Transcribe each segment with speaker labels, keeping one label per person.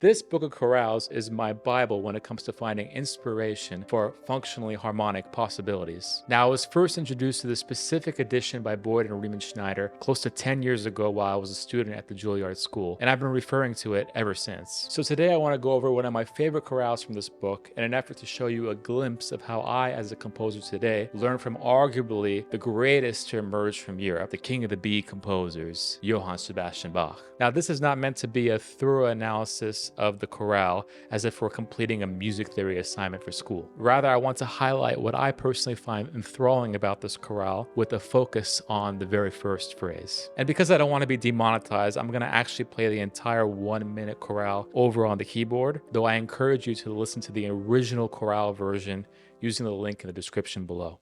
Speaker 1: This book of chorales is my Bible when it comes to finding inspiration for functionally harmonic possibilities. Now, I was first introduced to this specific edition by Boyd and Riemann Schneider close to 10 years ago while I was a student at the Juilliard School, and I've been referring to it ever since. So today I want to go over one of my favorite chorales from this book in an effort to show you a glimpse of how I, as a composer today, learned from arguably the greatest to emerge from Europe, the king of the B composers, Johann Sebastian Bach. Now, this is not meant to be a thorough analysis of the chorale as if we're completing a music theory assignment for school. Rather, I want to highlight what I personally find enthralling about this chorale with a focus on the very first phrase. And because I don't want to be demonetized, I'm going to actually play the entire 1-minute chorale over on the keyboard, though I encourage you to listen to the original chorale version using the link in the description below.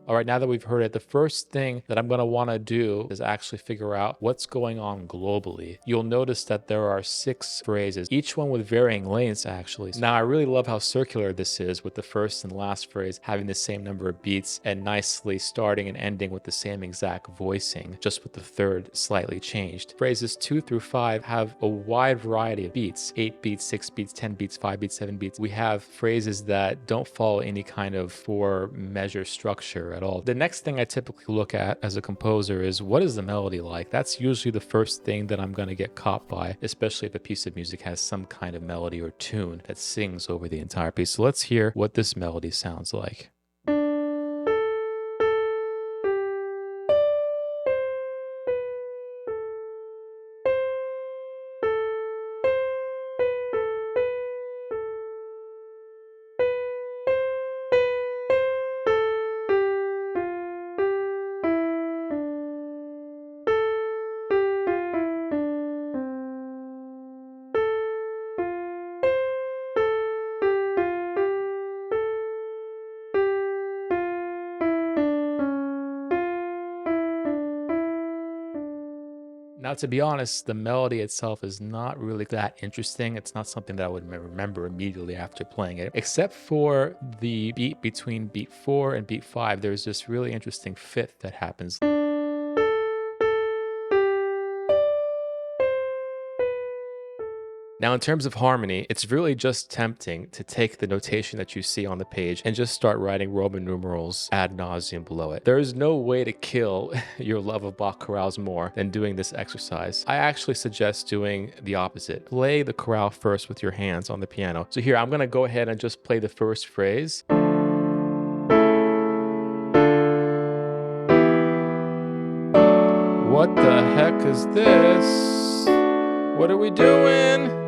Speaker 1: All right, now that we've heard it, the first thing that I'm going to want to do is actually figure out what's going on globally. You'll notice that there are 6 phrases, each one with varying lengths actually. Now, I really love how circular this is with the first and last phrase having the same number of beats and nicely starting and ending with the same exact voicing, just with the third slightly changed. Phrases 2 through 5 have a wide variety of beats, 8 beats, 6 beats, 10 beats, 5 beats, 7 beats. We have phrases that don't follow any kind of 4-measure structure at all. The next thing I typically look at as a composer is what is the melody like? That's usually the first thing that I'm going to get caught by, especially if a piece of music has some kind of melody or tune that sings over the entire piece. So let's hear what this melody sounds like. Now, to be honest, the melody itself is not really that interesting. It's not something that I would remember immediately after playing it, except for the beat between beat 4 and beat 5. There's this really interesting fifth that happens. Now, in terms of harmony, it's really just tempting to take the notation that you see on the page and just start writing Roman numerals ad nauseum below it. There is no way to kill your love of Bach chorales more than doing this exercise. I actually suggest doing the opposite. Play the chorale first with your hands on the piano. So here, I'm going to go ahead and just play the first phrase. What the heck is this? What are we doing?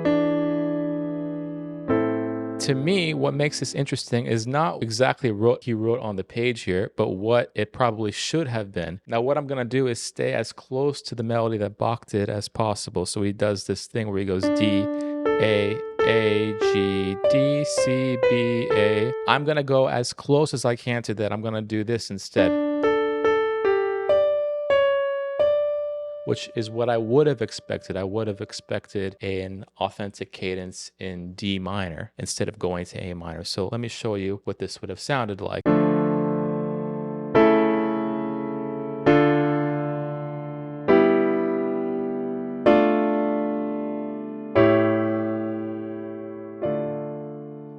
Speaker 1: To me, what makes this interesting is not exactly what he wrote on the page here, but what it probably should have been. Now, what I'm going to do is stay as close to the melody that Bach did as possible. So he does this thing where he goes D, A, G, D, C, B, A. I'm going to go as close as I can to that. I'm going to do this instead, which is what I would have expected. I would have expected an authentic cadence in D minor instead of going to A minor. So let me show you what this would have sounded like.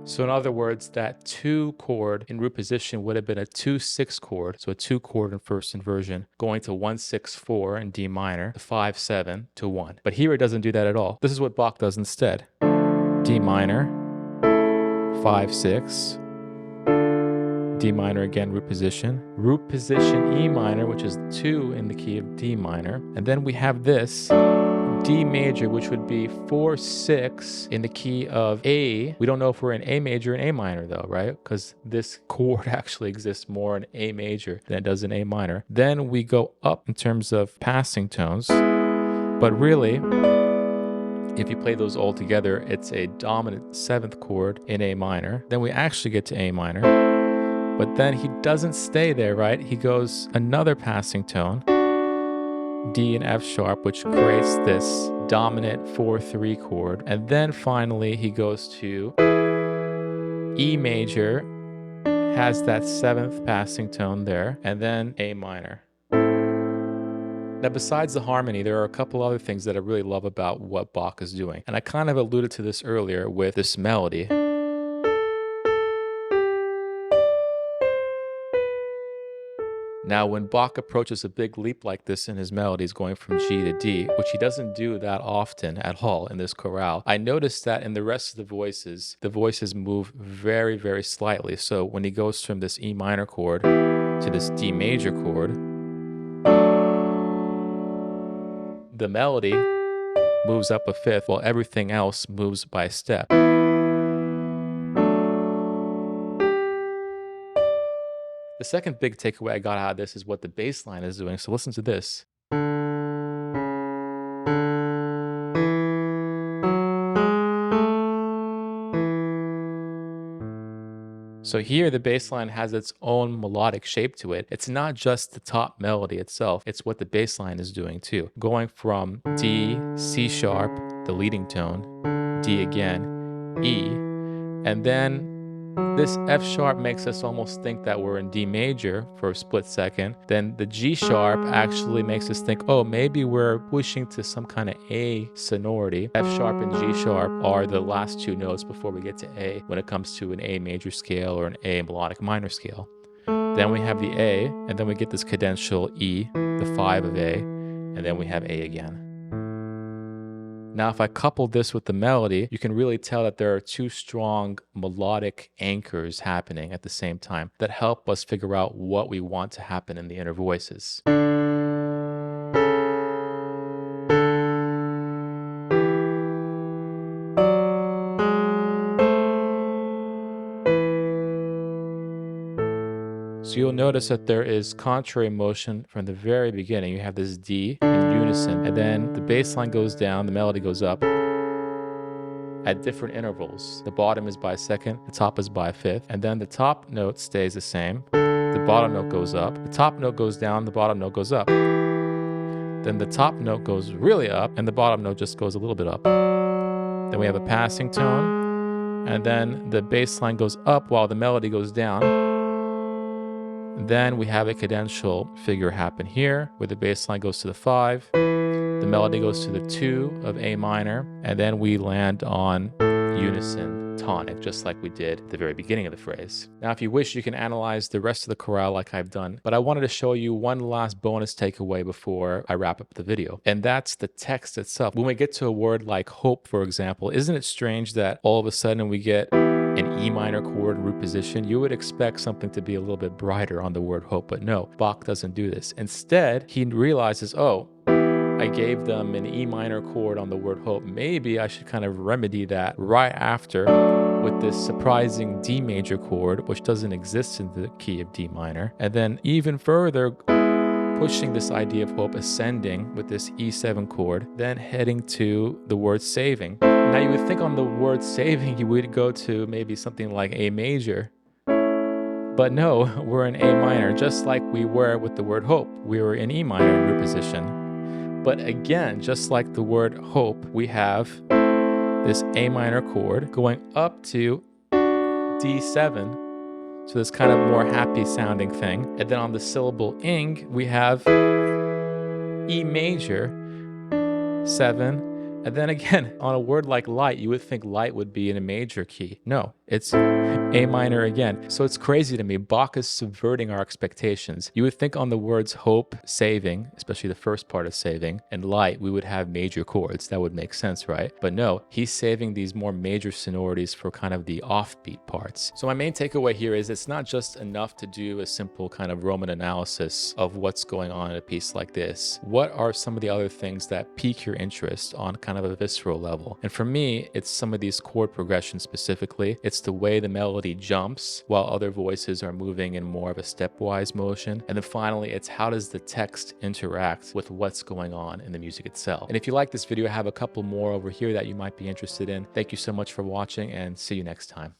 Speaker 1: So in other words, that 2 chord in root position would have been a 2-6 chord, so a 2 chord in first inversion, going to 1-6-4 in D minor, to 5-7 to 1. But here it doesn't do that at all. This is what Bach does instead. D minor, 5-6, D minor again, root position E minor, which is 2 in the key of D minor, and then we have this D major, which would be 4-6 in the key of A. We don't know if we're in A major and A minor though, right? Because this chord actually exists more in A major than it does in A minor. Then we go up in terms of passing tones, but really, if you play those all together, it's a dominant 7th chord in A minor. Then we actually get to A minor, but then he doesn't stay there, right? He goes another passing tone, D and F sharp, which creates this dominant 4-3 chord. And then finally he goes to E major, has that 7th passing tone there, and then A minor. Now, besides the harmony, there are a couple other things that I really love about what Bach is doing. And I kind of alluded to this earlier with this melody. Now, when Bach approaches a big leap like this in his melodies, going from G to D, which he doesn't do that often at all in this chorale, I noticed that in the rest of the voices move very, very slightly. So when he goes from this E minor chord to this D major chord, the melody moves up a fifth while everything else moves by a step. The second big takeaway I got out of this is what the bass line is doing. So listen to this. So here the bass line has its own melodic shape to it. It's not just the top melody itself, it's what the bass line is doing too. Going from D, C sharp, the leading tone, D again, E, and then this F sharp makes us almost think that we're in D major for a split second. Then the G sharp actually makes us think, oh, maybe we're pushing to some kind of A sonority. F sharp and G sharp are the last 2 notes before we get to A when it comes to an A major scale or an A melodic minor scale. Then we have the A, and then we get this cadential E, the 5 of A, and then we have A again. Now, if I couple this with the melody, you can really tell that there are 2 strong melodic anchors happening at the same time that help us figure out what we want to happen in the inner voices. So you'll notice that there is contrary motion from the very beginning. You have this D in unison, and then the bass line goes down, the melody goes up at different intervals. The bottom is by a second, the top is by a fifth, and then the top note stays the same. The bottom note goes up, the top note goes down, the bottom note goes up. Then the top note goes really up, and the bottom note just goes a little bit up. Then we have a passing tone, and then the bass line goes up while the melody goes down. Then we have a cadential figure happen here, where the bass line goes to the 5, the melody goes to the 2 of A minor, and then we land on unison tonic, just like we did at the very beginning of the phrase. Now, if you wish, you can analyze the rest of the chorale like I've done, but I wanted to show you one last bonus takeaway before I wrap up the video, and that's the text itself. When we get to a word like hope, for example, isn't it strange that all of a sudden we get an E minor chord root position? You would expect something to be a little bit brighter on the word hope, but no, Bach doesn't do this. Instead, he realizes, oh, I gave them an E minor chord on the word hope. Maybe I should kind of remedy that right after with this surprising D major chord, which doesn't exist in the key of D minor. And then even further, pushing this idea of hope, ascending with this E7 chord, then heading to the word saving. Now you would think on the word saving, you would go to maybe something like A major. But no, we're in A minor, just like we were with the word hope. We were in E minor in root position. But again, just like the word hope, we have this A minor chord going up to D7. So this kind of more happy sounding thing. And then on the syllable ing, we have E major, 7, And then again, on a word like light, you would think light would be in a major key. No, it's A minor again. So it's crazy to me. Bach is subverting our expectations. You would think on the words hope, saving, especially the first part of saving, and light, we would have major chords. That would make sense, right? But no, he's saving these more major sonorities for kind of the offbeat parts. So my main takeaway here is it's not just enough to do a simple kind of Roman analysis of what's going on in a piece like this. What are some of the other things that pique your interest on kind of a visceral level? And for me, it's some of these chord progressions specifically. It's the way the melody jumps while other voices are moving in more of a stepwise motion. And then finally, it's how does the text interact with what's going on in the music itself. And if you like this video, I have a couple more over here that you might be interested in. Thank you so much for watching and see you next time.